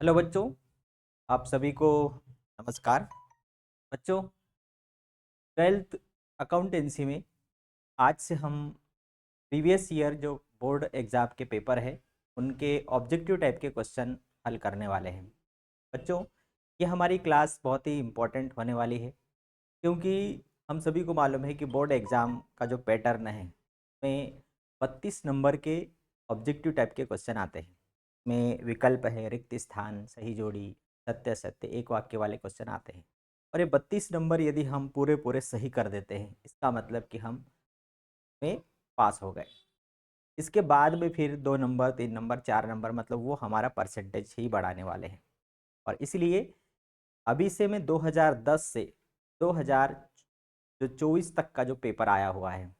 Hello बच्चों, आप सभी को नमस्कार। बच्चों, ट्वेल्थ अकाउंटेंसी में आज से हम प्रीवियस ईयर जो बोर्ड एग्ज़ाम के पेपर है उनके ऑब्जेक्टिव टाइप के क्वेश्चन हल करने वाले हैं। बच्चों, ये हमारी क्लास बहुत ही इम्पोर्टेंट होने वाली है क्योंकि हम सभी को मालूम है कि बोर्ड एग्ज़ाम का जो पैटर्न है उसमें 32 नंबर के ऑब्जेक्टिव टाइप के क्वेश्चन आते हैं। में विकल्प है, रिक्त स्थान, सही जोड़ी, सत्य सत्य, एक वाक्य वाले क्वेश्चन आते हैं। और ये 32 नंबर यदि हम पूरे पूरे सही कर देते हैं इसका मतलब कि हम में पास हो गए। इसके बाद में फिर 2 नंबर, 3 नंबर, 4 नंबर, मतलब वो हमारा परसेंटेज ही बढ़ाने वाले हैं। और इसलिए अभी से मैं 2010 से 2024 तक का जो पेपर आया हुआ है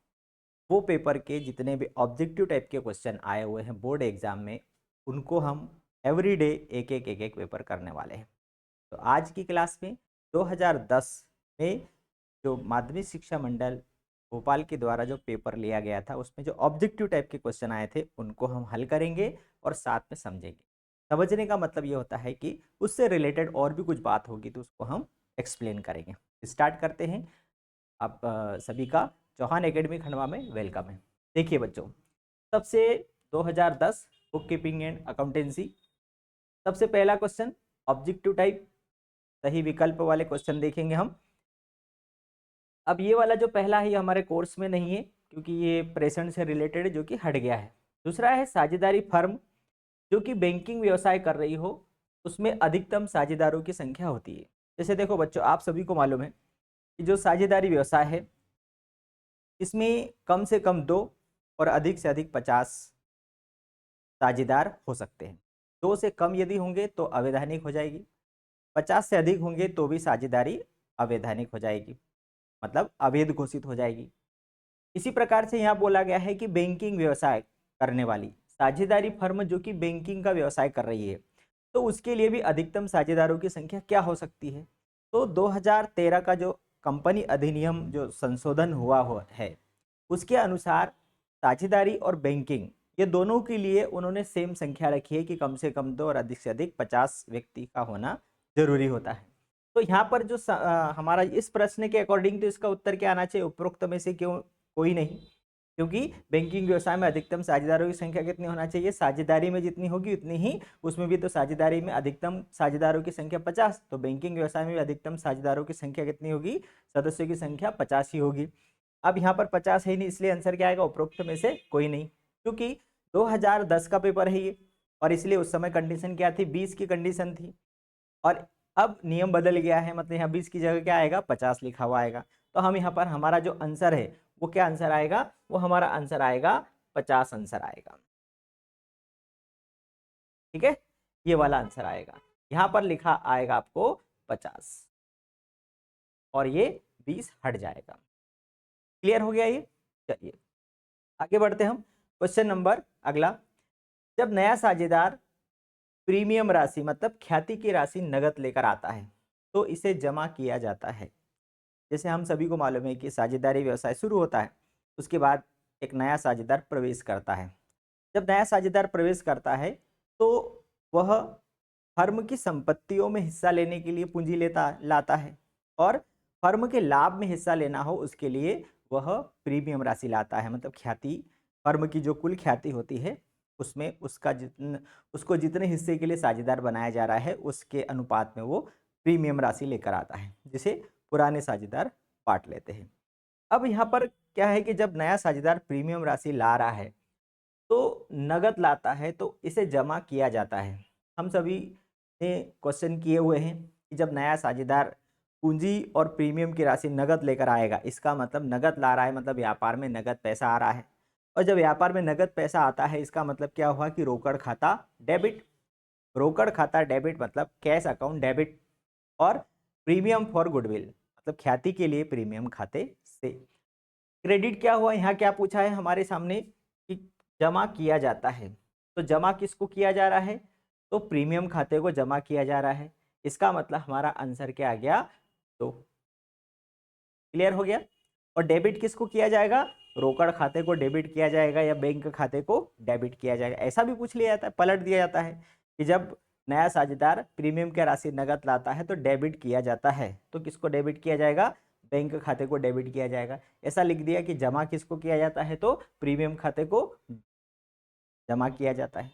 वो पेपर के जितने भी ऑब्जेक्टिव टाइप के क्वेश्चन आए हुए हैं बोर्ड एग्जाम में उनको हम एवरीडे एक एक पेपर करने वाले हैं। तो आज की क्लास में 2010 में जो माध्यमिक शिक्षा मंडल भोपाल के द्वारा जो पेपर लिया गया था उसमें जो ऑब्जेक्टिव टाइप के क्वेश्चन आए थे उनको हम हल करेंगे और साथ में समझेंगे। समझने का मतलब ये होता है कि उससे रिलेटेड और भी कुछ बात होगी तो उसको हम एक्सप्लेन करेंगे। स्टार्ट करते हैं। आप सभी का चौहान एकेडमी खंडवा में वेलकम है। देखिए बच्चों, सबसे 2010 बुक कीपिंग एंड अकाउंटेंसी, सबसे पहला क्वेश्चन ऑब्जेक्टिव टाइप सही विकल्प वाले क्वेश्चन देखेंगे हम। अब ये वाला जो पहला है ये हमारे कोर्स में नहीं है क्योंकि ये प्रेजेंट से रिलेटेड है जो कि हट गया है। दूसरा है साझेदारी फर्म जो कि बैंकिंग व्यवसाय कर रही हो उसमें अधिकतम साझेदारों की संख्या होती है। जैसे देखो बच्चों, आप सभी को मालूम है कि जो साझेदारी व्यवसाय है इसमें कम से कम 2 और अधिक से अधिक 50 साझेदार हो सकते हैं। 2 से कम यदि होंगे तो अवैधानिक हो जाएगी, 50 से अधिक होंगे तो भी साझेदारी अवैधानिक हो जाएगी, मतलब अवैध घोषित हो जाएगी। इसी प्रकार से यहाँ बोला गया है कि बैंकिंग व्यवसाय करने वाली साझेदारी फर्म जो कि बैंकिंग का व्यवसाय कर रही है तो उसके लिए भी अधिकतम साझेदारों की संख्या क्या हो सकती है। तो 2013 का जो कंपनी अधिनियम जो संशोधन हुआ है उसके अनुसार साझेदारी और बैंकिंग ये दोनों के लिए उन्होंने सेम संख्या रखी है कि कम से कम 2 और अधिक से अधिक 50 व्यक्ति का होना जरूरी होता है। तो यहाँ पर जो हमारा इस प्रश्न के अकॉर्डिंग तो इसका उत्तर क्या आना चाहिए, उपरोक्त में से क्यों कोई नहीं, क्योंकि बैंकिंग व्यवसाय में अधिकतम साझेदारों की संख्या कितनी होना चाहिए, साझेदारी में जितनी होगी उतनी ही उसमें भी, तो साझेदारी में अधिकतम साझेदारों की संख्या 50, तो बैंकिंग व्यवसाय में भी अधिकतम साझेदारों की संख्या कितनी होगी, सदस्यों की संख्या 50 ही होगी। अब यहाँ पर 50 है ही नहीं, इसलिए आंसर क्या आएगा, उपरोक्त में से कोई नहीं, क्योंकि 2010 का पेपर है ये और इसलिए उस समय कंडीशन क्या थी, 20 की कंडीशन थी और अब नियम बदल गया है, मतलब यहाँ 20 की जगह क्या आएगा, 50 लिखा हुआ आएगा। तो हम यहाँ पर हमारा जो आंसर है वो क्या आंसर आएगा, वो हमारा आंसर आएगा 50 आंसर आएगा। ठीक है, ये वाला आंसर आएगा, यहाँ पर लिखा आएगा आपको 50 और ये 20 हट जाएगा। क्लियर हो गया ये। चलिए आगे बढ़ते हम। क्वेश्चन नंबर अगला, जब नया साझेदार प्रीमियम राशि मतलब ख्याति की राशि नगद लेकर आता है तो इसे जमा किया जाता है। जैसे हम सभी को मालूम है कि साझेदारी व्यवसाय शुरू होता है उसके बाद एक नया साझेदार प्रवेश करता है। जब नया साझेदार प्रवेश करता है तो वह फर्म की संपत्तियों में हिस्सा लेने के लिए पूंजी लेता लाता है और फर्म के लाभ में हिस्सा लेना हो उसके लिए वह प्रीमियम राशि लाता है, मतलब ख्याति, फर्म की जो कुल ख्याति होती है उसमें उसको जितने हिस्से के लिए साझेदार बनाया जा रहा है उसके अनुपात में वो प्रीमियम राशि लेकर आता है जिसे पुराने साझेदार बांट लेते हैं। अब यहाँ पर क्या है कि जब नया साझेदार प्रीमियम राशि ला रहा है तो नगद लाता है तो इसे जमा किया जाता है। हम सभी ने क्वेश्चन किए हुए हैं कि जब नया साझेदार पूंजी और प्रीमियम की राशि नगद लेकर आएगा इसका मतलब नगद ला रहा है, मतलब व्यापार में नगद पैसा आ रहा है और जब व्यापार में नगद पैसा आता है इसका मतलब क्या हुआ कि रोकड़ खाता डेबिट, रोकड़ खाता डेबिट मतलब कैश अकाउंट डेबिट और प्रीमियम फॉर गुडविल मतलब ख्याति के लिए प्रीमियम खाते से क्रेडिट क्या हुआ। यहाँ क्या पूछा है हमारे सामने कि जमा किया जाता है, तो जमा किसको किया जा रहा है, तो प्रीमियम खाते को जमा किया जा रहा है, इसका मतलब हमारा आंसर क्या आ गया, तो क्लियर हो गया। और डेबिट किसको किया जाएगा, रोकड़ खाते को डेबिट किया जाएगा या बैंक खाते को डेबिट किया जाएगा, ऐसा भी पूछ लिया जाता है, पलट दिया जाता है कि जब नया साझेदार प्रीमियम की राशि नगद लाता है तो डेबिट किया जाता है। तो किसको डेबिट किया जाएगा? बैंक खाते को डेबिट किया जाएगा। ऐसा लिख दिया कि जमा किसको किया जाता है? तो प्रीमियम खाते को जमा किया जाता है।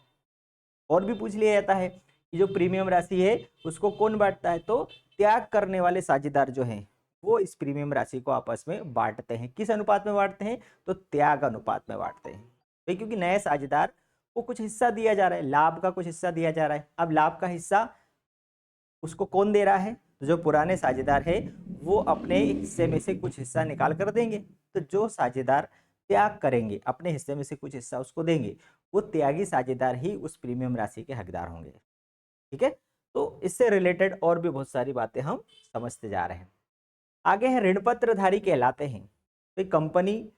और भी पूछ लिया जाता है कि जो प्रीमियम राशि है उसको कौन बांटता है? तो त्याग करने वाले साझेदार जो हैं वो इस प्रीमियम राशि को आपस में बांटते हैं। किस अनुपात में बांटते हैं? तो त्याग अनुपात में बांटते हैं भाई, क्योंकि नए साझेदार को कुछ हिस्सा दिया जा रहा है, लाभ का कुछ हिस्सा दिया जा रहा है। अब लाभ का हिस्सा उसको कौन दे रहा है? तो जो पुराने साझेदार है वो अपने हिस्से में से कुछ हिस्सा निकाल कर देंगे। तो जो साझेदार त्याग करेंगे अपने हिस्से में से कुछ हिस्सा उसको देंगे, वो त्यागी साझेदार ही उस प्रीमियम राशि के हकदार होंगे। ठीक है, तो इससे रिलेटेड और भी बहुत सारी बातें हम समझते जा रहे हैं। आगे है ऋण पत्रधारी कहलाते हैं। तो कंपनी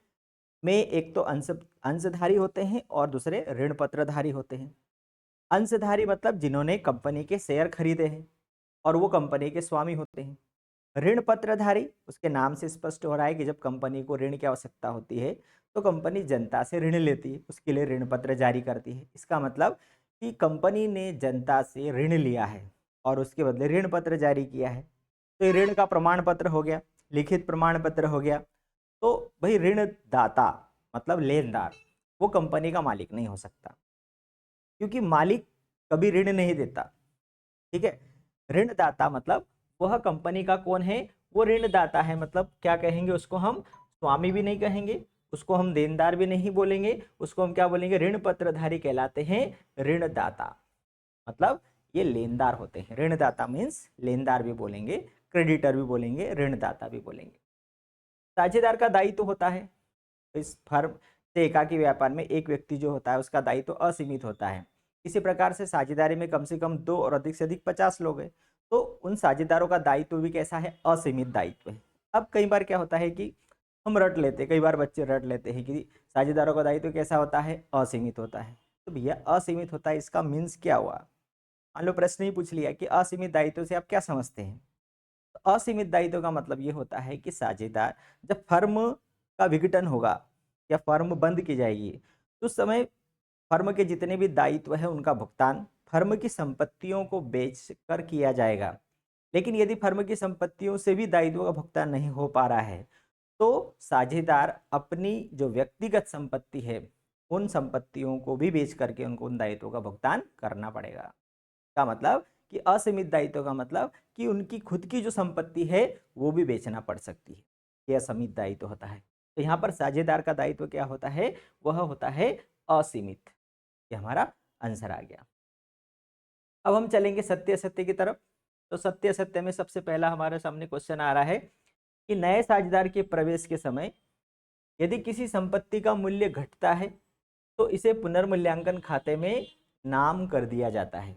में एक तो अंशधारी होते हैं और दूसरे ऋण पत्रधारी होते हैं। अंशधारी मतलब जिन्होंने कंपनी के शेयर खरीदे हैं और वो कंपनी के स्वामी होते हैं। ऋण पत्रधारी, उसके नाम से स्पष्ट हो रहा है कि जब कंपनी को ऋण की आवश्यकता होती है तो कंपनी जनता से ऋण लेती है, उसके लिए ऋण पत्र जारी करती है। इसका मतलब कि कंपनी ने जनता से ऋण लिया है और उसके बदले ऋण पत्र जारी किया है। तो ये ऋण का प्रमाण पत्र हो गया, लिखित प्रमाण पत्र हो गया। तो भाई ऋणदाता मतलब लेनदार वो कंपनी का मालिक नहीं हो सकता, क्योंकि मालिक कभी ऋण नहीं देता। ठीक है, ऋणदाता मतलब वह कंपनी का कौन है? वो ऋणदाता है। मतलब क्या कहेंगे उसको? हम स्वामी भी नहीं कहेंगे, उसको हम देनदार भी नहीं बोलेंगे, उसको हम क्या बोलेंगे? ऋण पत्रधारी कहलाते हैं ऋणदाता। मतलब ये लेनदार होते हैं। ऋणदाता मीन्स लेनदार भी बोलेंगे, क्रेडिटर भी बोलेंगे, ऋणदाता भी बोलेंगे। साझेदार का दायित्व होता है, इस फर्म से एकाकी व्यापार में एक व्यक्ति जो होता है उसका दायित्व असीमित होता है। इसी प्रकार से साझेदारी में कम से कम 2 और अधिक से अधिक 50 लोग हैं, तो उन साझेदारों का दायित्व भी कैसा है? असीमित दायित्व है। अब कई बार क्या होता है कि हम रट लेते हैं, कई बार बच्चे रट लेते हैं कि साझेदारों का दायित्व कैसा होता है? असीमित होता है। तो भैया असीमित होता है, इसका मीन्स क्या हुआ? मान लो प्रश्न ही पूछ लिया कि असीमित दायित्व से आप क्या समझते हैं? तो असीमित दायित्व का मतलब ये होता है कि साझेदार जब फर्म का विघटन होगा या फर्म बंद की जाएगी तो उस समय फर्म के जितने भी दायित्व है उनका भुगतान फर्म की संपत्तियों को बेच कर किया जाएगा। लेकिन यदि फर्म की संपत्तियों से भी दायित्व का भुगतान नहीं हो पा रहा है तो साझेदार अपनी जो व्यक्तिगत संपत्ति है उन संपत्तियों को भी बेच करके उनको उन दायित्वों का भुगतान करना पड़ेगा। का मतलब कि असीमित दायित्व का मतलब कि उनकी खुद की जो संपत्ति है वो भी बेचना पड़ सकती है, यह असीमित दायित्व होता है। तो यहाँ पर साझेदार का दायित्व क्या होता है? वह होता है असीमित। ये हमारा आंसर आ गया। अब हम चलेंगे सत्य असत्य की तरफ। तो सत्य असत्य में सबसे पहला हमारे सामने क्वेश्चन आ रहा है कि नए साझेदार के प्रवेश के समय यदि किसी संपत्ति का मूल्य घटता है तो इसे पुनर्मूल्यांकन खाते में नाम कर दिया जाता है।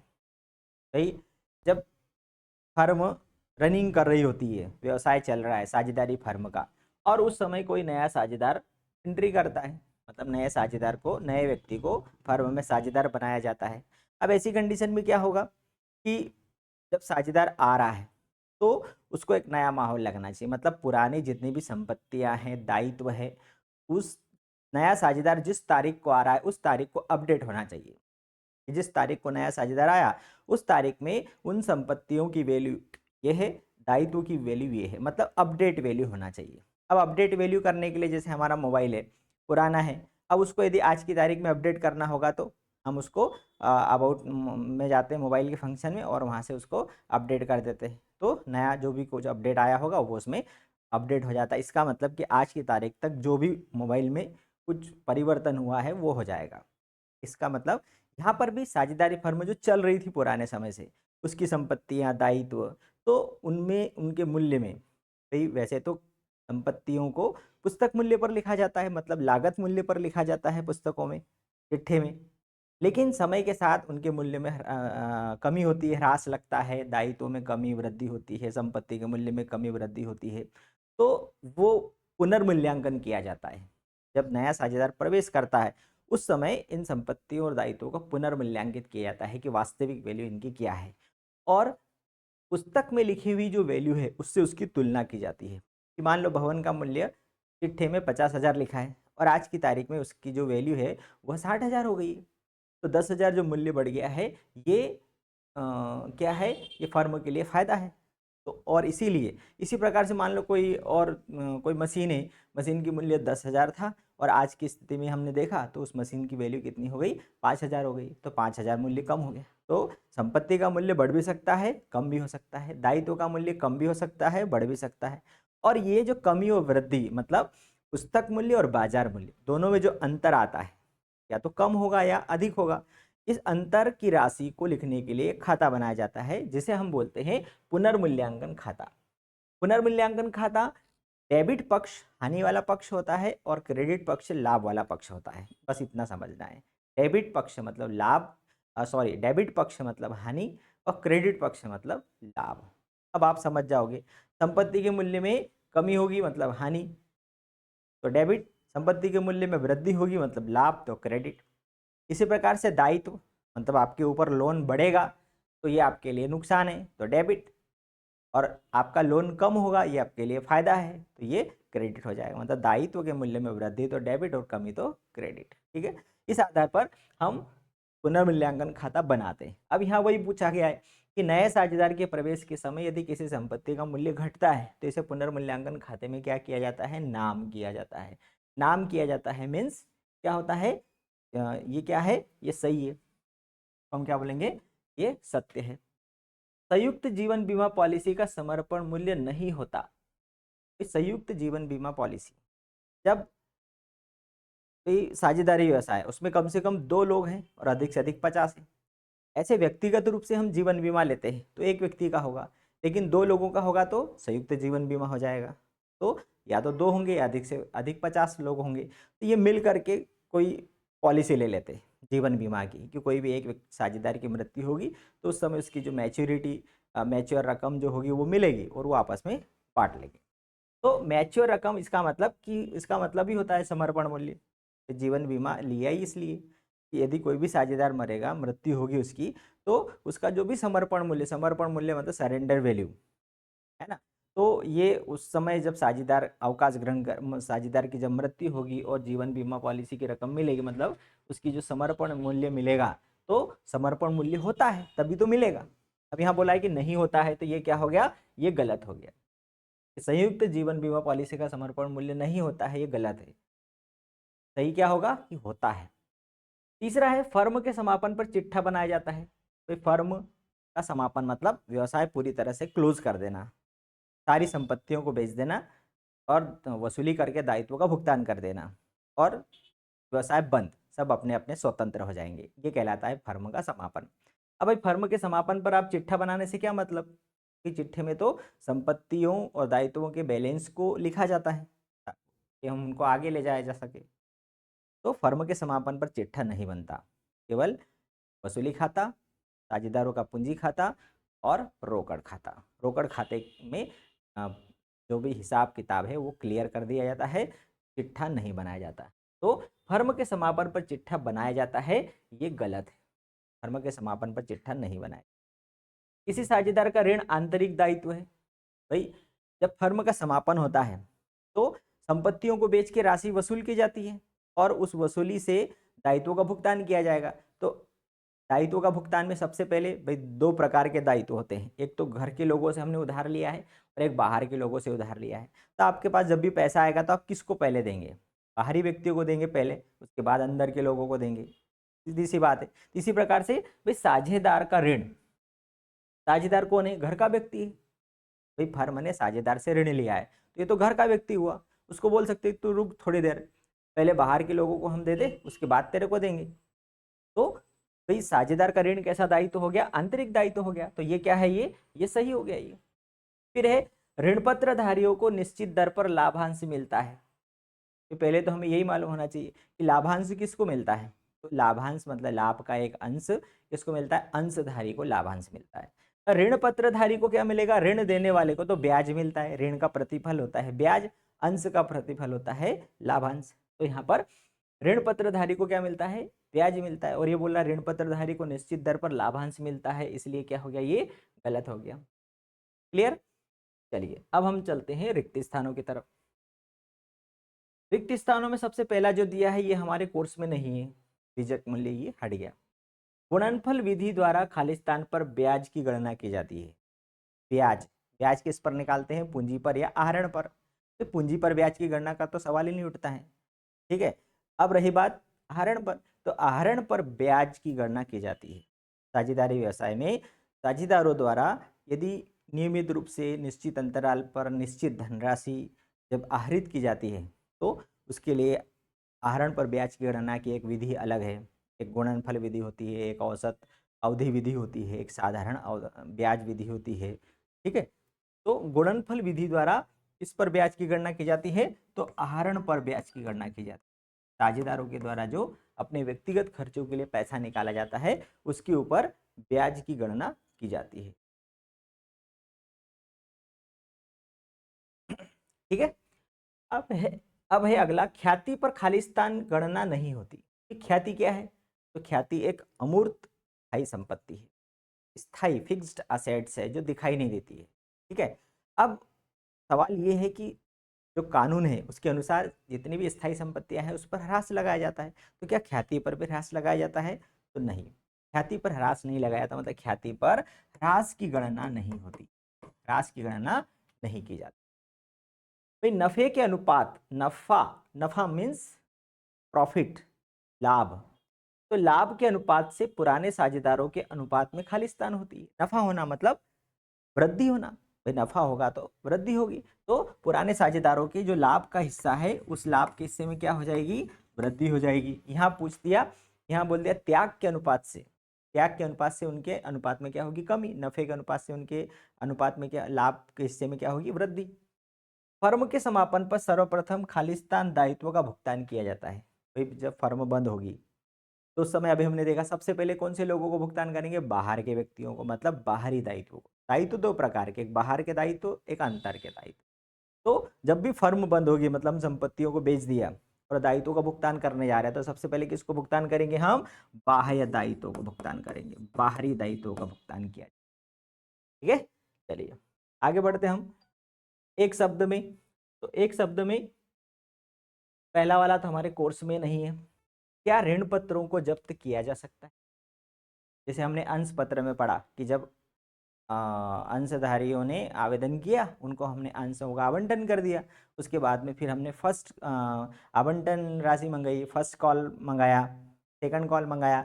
भाई जब फर्म रनिंग कर रही होती है, व्यवसाय चल रहा है साझेदारी फर्म का, और उस समय कोई नया साझेदार एंट्री करता है, मतलब नए साझेदार को, नए व्यक्ति को फर्म में साझेदार बनाया जाता है। अब ऐसी कंडीशन में क्या होगा कि जब साझेदार आ रहा है तो उसको एक नया माहौल लगना चाहिए। मतलब पुरानी जितनी भी संपत्तियां हैं, दायित्व है, उस नया साझेदार जिस तारीख को आ रहा है उस तारीख को अपडेट होना चाहिए। जिस तारीख को नया साझेदार आया उस तारीख में उन संपत्तियों की वैल्यू ये है, दायित्व की वैल्यू ये है, मतलब अपडेट वैल्यू होना चाहिए। अब अपडेट वैल्यू करने के लिए जैसे हमारा मोबाइल है, पुराना है, अब उसको यदि आज की तारीख में अपडेट करना होगा तो हम उसको अबाउट में जाते हैं मोबाइल के फंक्शन में और वहाँ से उसको अपडेट कर देते हैं। तो नया जो भी कुछ अपडेट आया होगा वो उसमें अपडेट हो जाता है। इसका मतलब कि आज की तारीख तक जो भी मोबाइल में कुछ परिवर्तन हुआ है वो हो जाएगा। इसका मतलब यहाँ पर भी साझेदारी फर्म जो चल रही थी पुराने समय से, उसकी संपत्तियाँ, दायित्व, तो उनमें उनके मूल्य में, भाई वैसे तो संपत्तियों को पुस्तक मूल्य पर लिखा जाता है, मतलब लागत मूल्य पर लिखा जाता है पुस्तकों में, चिट्ठे में, लेकिन समय के साथ उनके मूल्य में कमी होती है, ह्रास लगता है, दायित्वों में कमी वृद्धि होती है, संपत्ति के मूल्य में कमी वृद्धि होती है, तो वो पुनर्मूल्यांकन किया जाता है। जब नया साझेदार प्रवेश करता है उस समय इन संपत्तियों और दायित्वों का पुनर्मूल्यांकित किया जाता है कि वास्तविक वैल्यू इनकी क्या है, और पुस्तक में लिखी हुई जो वैल्यू है उससे उसकी तुलना की जाती है। कि मान लो भवन का मूल्य चिट्ठे में 50,000 लिखा है और आज की तारीख में उसकी जो वैल्यू है वह 60,000 हो गई है, तो 10,000 जो मूल्य बढ़ गया है ये क्या है, ये फर्म के लिए फ़ायदा है। तो और इसीलिए इसी प्रकार से मान लो कोई और कोई मशीन है, मशीन की मूल्य 10,000 था और आज की स्थिति में हमने देखा तो उस मशीन की वैल्यू कितनी हो गई, 5,000 हो गई, तो 5,000 मूल्य कम हो गया। तो संपत्ति का मूल्य बढ़ भी सकता है, कम भी हो सकता है, दायित्व का मूल्य कम भी हो सकता है, बढ़ भी सकता है। और ये जो कमी और वृद्धि मतलब पुस्तक मूल्य और बाजार मूल्य दोनों में जो अंतर आता है, या तो कम होगा या अधिक होगा, इस अंतर की राशि को लिखने के लिए एक खाता बनाया जाता है जिसे हम बोलते हैं पुनर्मूल्यांकन खाता। पुनर्मूल्यांकन खाता डेबिट पक्ष हानि वाला पक्ष होता है और क्रेडिट पक्ष लाभ वाला पक्ष होता है, बस इतना समझना है। डेबिट पक्ष मतलब लाभ, सॉरी, डेबिट पक्ष मतलब हानि और क्रेडिट पक्ष मतलब लाभ। अब आप समझ जाओगे, संपत्ति के मूल्य में कमी होगी मतलब हानि तो डेबिट, संपत्ति के मूल्य में वृद्धि होगी मतलब लाभ तो क्रेडिट। इसी प्रकार से दायित्व मतलब आपके ऊपर लोन बढ़ेगा तो ये आपके लिए नुकसान है तो डेबिट, और आपका लोन कम होगा ये आपके लिए फायदा है तो ये क्रेडिट हो जाएगा। मतलब दायित्व के मूल्य में वृद्धि तो डेबिट और कमी तो क्रेडिट। ठीक है, इस आधार पर हम पुनर्मूल्यांकन खाता बनाते हैं। अब यहाँ वही पूछा गया है कि नए साझेदार के प्रवेश के समय यदि किसी संपत्ति का मूल्य घटता है तो इसे पुनर्मूल्यांकन खाते में क्या किया जाता है, नाम किया जाता है। नाम किया जाता है मीन्स क्या होता है, ये क्या है, ये सही है, हम क्या बोलेंगे, ये सत्य है। संयुक्त जीवन बीमा पॉलिसी का समर्पण मूल्य नहीं होता। इस संयुक्त जीवन बीमा पॉलिसी जब कोई साझेदारी व्यवसाय उसमें कम से कम 2 लोग हैं और अधिक से अधिक 50 हैं, ऐसे व्यक्तिगत रूप से हम जीवन बीमा लेते हैं तो एक व्यक्ति का होगा, लेकिन 2 लोगों का होगा तो संयुक्त जीवन बीमा हो जाएगा। तो या तो 2 होंगे या अधिक से अधिक 50 लोग होंगे, तो ये मिल करके कोई पॉलिसी ले लेते हैं जीवन बीमा की कि कोई भी एक साझेदार की मृत्यु होगी तो उस समय उसकी जो मैच्योरिटी मैच्योर रकम जो होगी वो मिलेगी और वो आपस में बांट लेंगे। तो मैच्योर रकम इसका मतलब कि इसका मतलब ही होता है समर्पण मूल्य। तो जीवन बीमा लिया ही इसलिए कि यदि कोई भी साझेदार मरेगा, मृत्यु होगी उसकी, तो उसका जो भी समर्पण मूल्य मतलब सरेंडर वैल्यू है ना, तो ये उस समय जब साझेदार अवकाश ग्रहण कर साझेदार की जब मृत्यु होगी और जीवन बीमा पॉलिसी की रकम मिलेगी मतलब उसकी जो समर्पण मूल्य मिलेगा, तो समर्पण मूल्य होता है तभी तो मिलेगा। अब यहाँ बोला है कि नहीं होता है तो ये क्या हो गया, ये गलत हो गया। संयुक्त जीवन बीमा पॉलिसी का समर्पण मूल्य नहीं होता है, ये गलत है। सही क्या होगा कि होता है। तीसरा है फर्म के समापन पर चिट्ठा बनाया जाता है। तो फर्म का समापन मतलब व्यवसाय पूरी तरह से क्लोज कर देना, सारी संपत्तियों को बेच देना और वसूली करके दायित्वों का भुगतान कर देना और व्यवसाय बंद, सब अपने अपने स्वतंत्र हो जाएंगे, ये कहलाता है फर्म का समापन। अब भाई फर्म के समापन पर आप चिट्ठा बनाने से क्या मतलब कि चिट्ठे में तो संपत्तियों और दायित्वों के बैलेंस को लिखा जाता है कि हम उनको आगे ले जाया जा सके। तो फर्म के समापन पर चिट्ठा नहीं बनता, केवल वसूली खाता, साझेदारों का पूंजी खाता और रोकड़ खाता। रोकड़ खाते में जो भी हिसाब किताब है वो क्लियर कर दिया जाता है, चिट्ठा नहीं बनाया जाता। तो फर्म के समापन पर चिट्ठा बनाया जाता है, ये गलत है। फर्म के समापन पर चिट्ठा नहीं बनाया। किसी साझेदार का ऋण आंतरिक दायित्व है। भाई जब फर्म का समापन होता है तो संपत्तियों को बेच के राशि वसूल की जाती है और उस वसूली से दायित्वों का भुगतान किया जाएगा। तो दायित्वों का भुगतान में सबसे पहले भाई 2 प्रकार के दायित्व होते हैं, एक तो घर के लोगों से हमने उधार लिया है और एक बाहर के लोगों से उधार लिया है। तो आपके पास जब भी पैसा आएगा तो आप किसको पहले देंगे, बाहरी व्यक्तियों को देंगे पहले, उसके बाद अंदर के लोगों को देंगे, सीधी सी बात है। इसी प्रकार से भाई साझेदार का ऋण, साझेदार कौन है, घर का व्यक्ति है। भाई फर्म ने साझेदार से ऋण लिया है तो ये तो घर का व्यक्ति हुआ, उसको बोल सकते तू रुक थोड़ी देर, पहले बाहर के लोगों को हम दे दे उसके बाद तेरे को देंगे। तो भाई साझेदार का ऋण कैसा दायित्व हो गया, आंतरिक दायित्व हो गया, तो ये क्या है, ये सही हो गया। ये फिर है ऋण पत्रधारियों को निश्चित दर पर लाभांश मिलता है। तो पहले तो हमें यही मालूम होना चाहिए कि लाभांश किसको मिलता है, तो लाभांश मतलब लाभ का एक अंश किसको मिलता है, अंशधारी को लाभांश मिलता है। ऋण पत्रधारी को क्या मिलेगा, ऋण देने वाले को तो ब्याज मिलता है, ऋण का प्रतिफल होता है ब्याज, अंश का प्रतिफल होता है लाभांश। तो यहाँ पर ऋण पत्रधारी को क्या मिलता है, ब्याज मिलता है, और ये बोला ऋण पत्रधारी को निश्चित दर पर लाभांश मिलता है, इसलिए क्या हो गया, ये गलत हो गया। क्लियर। चलिए अब हम चलते हैं रिक्त स्थानों की तरफ। रिक्त स्थानों में सबसे पहला जो दिया है ये हमारे कोर्स में नहीं है, रिजर्व मूल्य, ये हट गया। गुणनफल विधि द्वारा खालिस्तान पर ब्याज की गणना की जाती है। ब्याज, ब्याज किस पर निकालते हैं? पूंजी पर या आहरण पर। तो पूंजी पर ब्याज की गणना का तो सवाल ही नहीं उठता है। ठीक है, अब रही बात आहरण पर, तो आहरण पर ब्याज की गणना की जाती है। साझेदारी व्यवसाय में साझेदारों द्वारा यदि नियमित रूप से निश्चित अंतराल पर निश्चित धनराशि जब आहरित की जाती है तो उसके लिए आहरण पर ब्याज की गणना की एक विधि अलग है। एक गुणनफल विधि होती है, एक औसत अवधि विधि होती है, एक साधारण ब्याज विधि होती है। ठीक है, तो गुणनफल विधि द्वारा इस पर ब्याज की गणना की जाती है, तो आहरण पर ब्याज की गणना की जाती है। साझेदारों के द्वारा जो अपने व्यक्तिगत खर्चों के लिए पैसा निकाला जाता है उसके ऊपर ब्याज की गणना की जाती है। ठीक है, अब है अगला, ख्याति पर खालिस्तान गणना नहीं होती। ख्याति क्या है? तो ख्याति एक अमूर्त स्थायी संपत्ति है, स्थायी फिक्स्ड असेट्स है जो दिखाई नहीं देती है। ठीक है, अब सवाल ये है कि जो कानून है उसके अनुसार जितनी भी स्थायी संपत्तियां हैं उस पर ह्रास लगाया जाता है, तो क्या ख्याति पर भी ह्रास लगाया जाता है? तो नहीं, ख्याति पर ह्रास नहीं लगाया जाता, मतलब ख्याति पर ह्रास की गणना नहीं होती, ह्रास की गणना नहीं की जाती। भाई नफे के अनुपात, नफा, नफा मीन्स प्रॉफिट, लाभ, तो लाभ के अनुपात से पुराने साझेदारों के अनुपात में खालिस्तान होती है। नफा होना मतलब वृद्धि होना, भाई नफा होगा तो वृद्धि होगी, तो पुराने साझेदारों के जो लाभ का हिस्सा है उस लाभ के हिस्से में क्या हो जाएगी? वृद्धि हो जाएगी। यहाँ पूछ दिया, यहाँ बोल दिया त्याग के अनुपात से, त्याग के अनुपात से उनके अनुपात में क्या होगी? कमी। नफे के अनुपात से उनके अनुपात में क्या, लाभ के हिस्से में क्या होगी? वृद्धि। फर्म के समापन पर सर्वप्रथम खालिस्तान दायित्व का भुगतान किया जाता है। भाई जब फर्म बंद होगी तो उस समय अभी हमने देखा सबसे पहले कौन से लोगों को भुगतान करेंगे? बाहर के व्यक्तियों को, मतलब बाहरी दायित्व को। दायित्व दो प्रकार के, एक बाहर के दायित्व, एक अंतर के दायित्व। तो जब भी फर्म बंद होगी, मतलब हम संपत्तियों को बेच दिया और दायित्वों का भुगतान करने जा रहे हैं, तो सबसे पहले किसको भुगतान करेंगे? हम बाह्य दायित्वों को भुगतान करेंगे, बाहरी दायित्वों का भुगतान किया। ठीक है, चलिए आगे बढ़ते हम एक शब्द में। तो एक शब्द में पहला वाला तो हमारे कोर्स में नहीं है। क्या ऋण पत्रों को जब्त किया जा सकता है? जैसे हमने अंश पत्र में पढ़ा कि जब अंशधारियों ने आवेदन किया, उनको हमने अंशों का आवंटन कर दिया, उसके बाद में फिर हमने फर्स्ट आवंटन राशि मंगाई, फर्स्ट कॉल मंगाया, सेकंड कॉल मंगाया।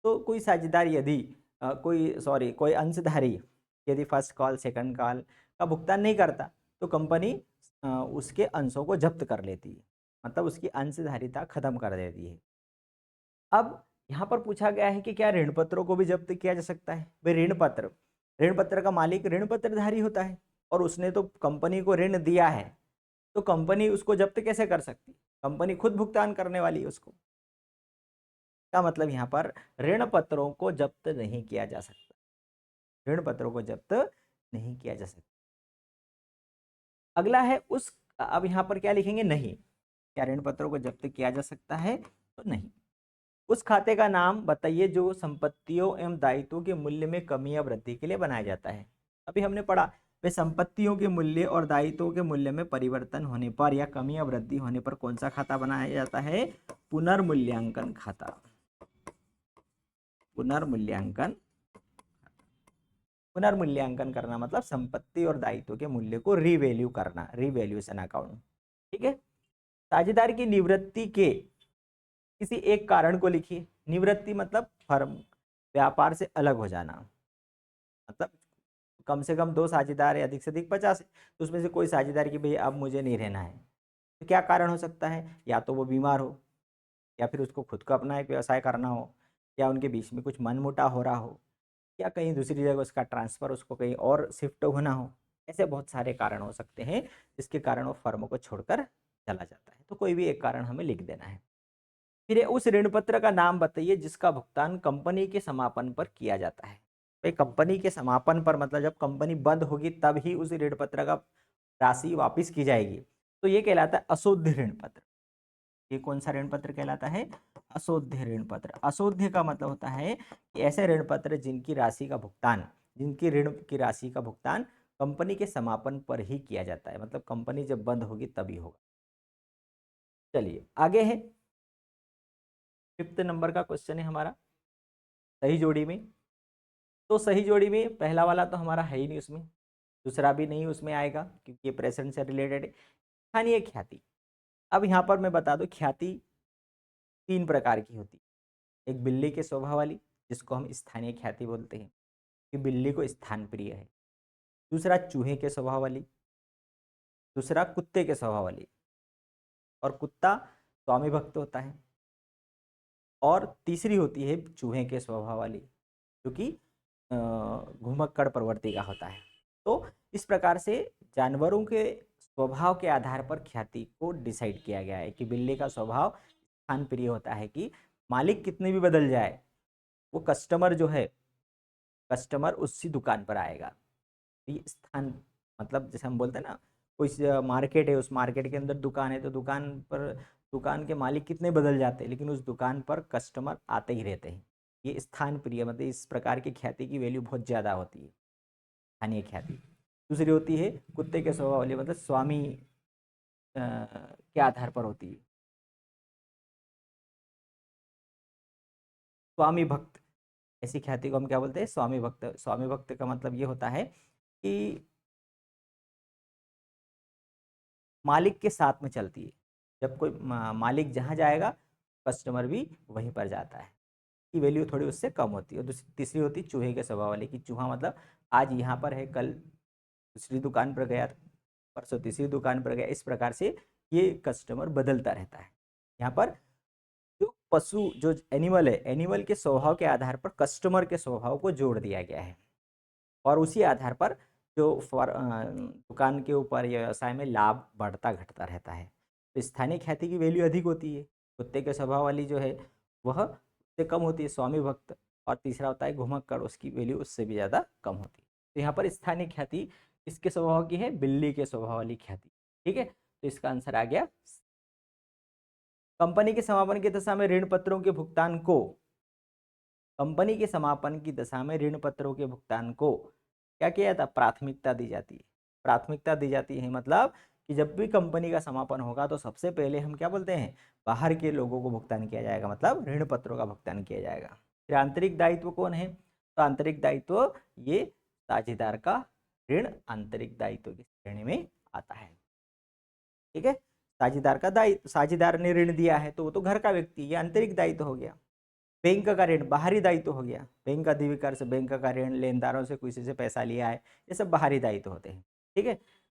तो कोई साझेदार यदि कोई अंशधारी यदि फर्स्ट कॉल सेकंड कॉल का भुगतान नहीं करता तो कंपनी उसके अंशों को जब्त कर लेती है, मतलब उसकी अंशधारिता खत्म कर देती है। अब यहाँ पर पूछा गया है कि क्या ऋण पत्रों को भी जब्त किया जा सकता है? भाई ऋण पत्र का मालिक ऋण पत्रधारी होता है और उसने तो कंपनी को ऋण दिया है, तो कंपनी उसको जब्त कैसे कर सकती? कंपनी खुद भुगतान करने वाली है उसको। क्या मतलब यहाँ पर ऋण पत्रों को जब्त नहीं किया जा सकता, ऋण पत्रों को जब्त नहीं किया जा सकता। अगला है उस, अब यहाँ पर क्या लिखेंगे? नहीं। क्या ऋण पत्रों को जब्त किया जा सकता है? तो नहीं। उस खाते का नाम बताइए जो संपत्तियों एवं दायित्वों के मूल्य में कमी या वृद्धि के लिए बनाया जाता है। अभी हमने पढ़ा वे संपत्तियों के मूल्य और दायित्वों के मूल्य में परिवर्तन होने पर या कमी या वृद्धि होने पर कौन सा खाता बनाया जाता है? पुनर्मूल्यांकन खाता। पुनर्मूल्यांकन, पुनर्मूल्यांकन करना मतलब संपत्ति और दायित्व के मूल्य को रिवैल्यू करना, रिवैल्यूएशन अकाउंट। ठीक है, साझेदार की निवृत्ति के किसी एक कारण को लिखिए। निवृत्ति मतलब फर्म, व्यापार से अलग हो जाना, मतलब कम से कम 2 साझेदार है, अधिक से अधिक 50 है, तो उसमें से कोई साझेदार की भाई अब मुझे नहीं रहना है, तो क्या कारण हो सकता है? या तो वो बीमार हो, या फिर उसको खुद का अपना एक व्यवसाय करना हो, या उनके बीच में कुछ मनमुटाव हो रहा हो, या कहीं दूसरी जगह उसका ट्रांसफ़र, उसको कहीं और शिफ्ट होना हो। ऐसे बहुत सारे कारण हो सकते हैं जिसके कारण वो फर्म को छोड़कर चला जाता है, तो कोई भी एक कारण हमें लिख देना है। फिर उस ऋण पत्र का नाम बताइए जिसका भुगतान कंपनी के समापन पर किया जाता है। भाई कंपनी के समापन पर मतलब जब कंपनी बंद होगी तब ही उस ऋण पत्र का राशि वापस की जाएगी, तो ये कहलाता है अशुद्ध ऋण पत्र। ये कौन सा ऋण पत्र कहलाता है? अशुद्ध ऋण पत्र। अशुद्ध का मतलब होता है कि ऐसे ऋण पत्र जिनकी राशि का भुगतान, जिनकी ऋण की राशि का भुगतान कंपनी के समापन पर ही किया जाता है, मतलब कंपनी जब बंद होगी तभी होगा। चलिए आगे है, 5th नंबर का क्वेश्चन है हमारा। सही जोड़ी में, तो सही जोड़ी में पहला वाला तो हमारा है ही नहीं उसमें, दूसरा भी नहीं उसमें आएगा क्योंकि ये प्रेजेंट से रिलेटेड है। स्थानीय ख्याति, अब यहाँ पर मैं बता दूं ख्याति 3 प्रकार की होती है। एक बिल्ली के स्वभाव वाली, जिसको हम स्थानीय ख्याति बोलते हैं कि बिल्ली को स्थान प्रिय है। दूसरा चूहे के स्वभाव वाली, दूसरा कुत्ते के स्वभाव वाली, और कुत्ता स्वामी भक्त होता है। और तीसरी होती है चूहे के स्वभाव वाली, जो कि घुमक्कड़ प्रवृत्ति का होता है। तो इस प्रकार से जानवरों के स्वभाव के आधार पर ख्याति को डिसाइड किया गया है कि बिल्ली का स्वभाव स्थान प्रिय होता है कि मालिक कितने भी बदल जाए, वो कस्टमर जो है, कस्टमर उसी दुकान पर आएगा। ये स्थान मतलब जैसे हम बोलते हैं ना, कोई मार्केट है, उस मार्केट के अंदर दुकान है, तो दुकान पर दुकान के मालिक कितने बदल जाते हैं, लेकिन उस दुकान पर कस्टमर आते ही रहते हैं। ये स्थान प्रिय मतलब इस प्रकार की ख्याति की वैल्यू बहुत ज़्यादा होती है, स्थानीय ख्याति। दूसरी होती है कुत्ते के स्वभाव वाली, मतलब स्वामी के आधार पर होती है, स्वामी भक्त। ऐसी ख्याति को हम क्या बोलते हैं, स्वामी भक्त। स्वामी भक्त का मतलब ये होता है कि मालिक के साथ में चलती है। जब कोई मालिक जहाँ जाएगा, कस्टमर भी वहीं पर जाता है, की वैल्यू थोड़ी उससे कम होती है। और तीसरी होती है चूहे के स्वभाव वाली, कि चूहा मतलब आज यहाँ पर है, कल दूसरी दुकान पर गया, परसों तीसरी दुकान पर गया। इस प्रकार से ये कस्टमर बदलता रहता है। यहाँ पर जो पशु, जो एनिमल है, एनिमल के स्वभाव के आधार पर कस्टमर के स्वभाव को जोड़ दिया गया है, और उसी आधार पर जो दुकान के ऊपर या व्यवसाय में लाभ बढ़ता घटता रहता है। तो स्थानीय ख्याति की वैल्यू अधिक होती है, कुत्ते के स्वभाव वाली जो है वह उससे कम होती है, स्वामी भक्त। और तीसरा होता है घुमक्कड़, उसकी वैल्यू उससे भी ज़्यादा कम होती है। तो यहाँ पर स्थानीय ख्याति किसके स्वभाव की है, बिल्ली के स्वभाव वाली ख्याति। ठीक है, तो इसका आंसर आ गया। कंपनी के समापन की दशा में ऋण पत्रों के भुगतान को, कंपनी के समापन की दशा में ऋण पत्रों के भुगतान को क्या किया जाता है, प्राथमिकता दी जाती है। प्राथमिकता दी जाती है मतलब कि जब भी कंपनी का समापन होगा तो सबसे पहले हम क्या बोलते हैं, बाहर के लोगों को भुगतान किया जाएगा, मतलब ऋण पत्रों का भुगतान किया जाएगा। फिर आंतरिक दायित्व कौन है, तो आंतरिक दायित्व ये साझेदार का ऋण आंतरिक दायित्व की श्रेणी में आता है। ठीक है, साझेदार का दायित्व, साझेदार ने ऋण दिया है तो वो तो घर का व्यक्ति, ये आंतरिक दायित्व हो गया। बैंक का ऋण बाहरी दायित्व हो गया, बैंक का अधिविकार से बैंक का ऋण, लेनदारों से किसी से पैसा लिया है, ये सब बाहरी दायित्व होते हैं। ठीक है,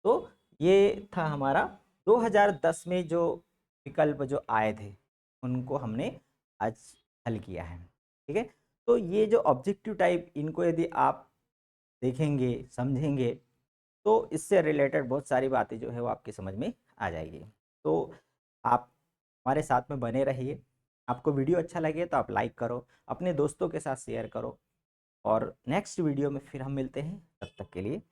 तो ये था हमारा 2010 में जो विकल्प जो आए थे उनको हमने आज हल किया है। ठीक है, तो ये जो ऑब्जेक्टिव टाइप, इनको यदि आप देखेंगे समझेंगे तो इससे रिलेटेड बहुत सारी बातें जो है वो आपकी समझ में आ जाएगी। तो आप हमारे साथ में बने रहिए। आपको वीडियो अच्छा लगे तो आप लाइक करो, अपने दोस्तों के साथ शेयर करो, और नेक्स्ट वीडियो में फिर हम मिलते हैं। तब तक के लिए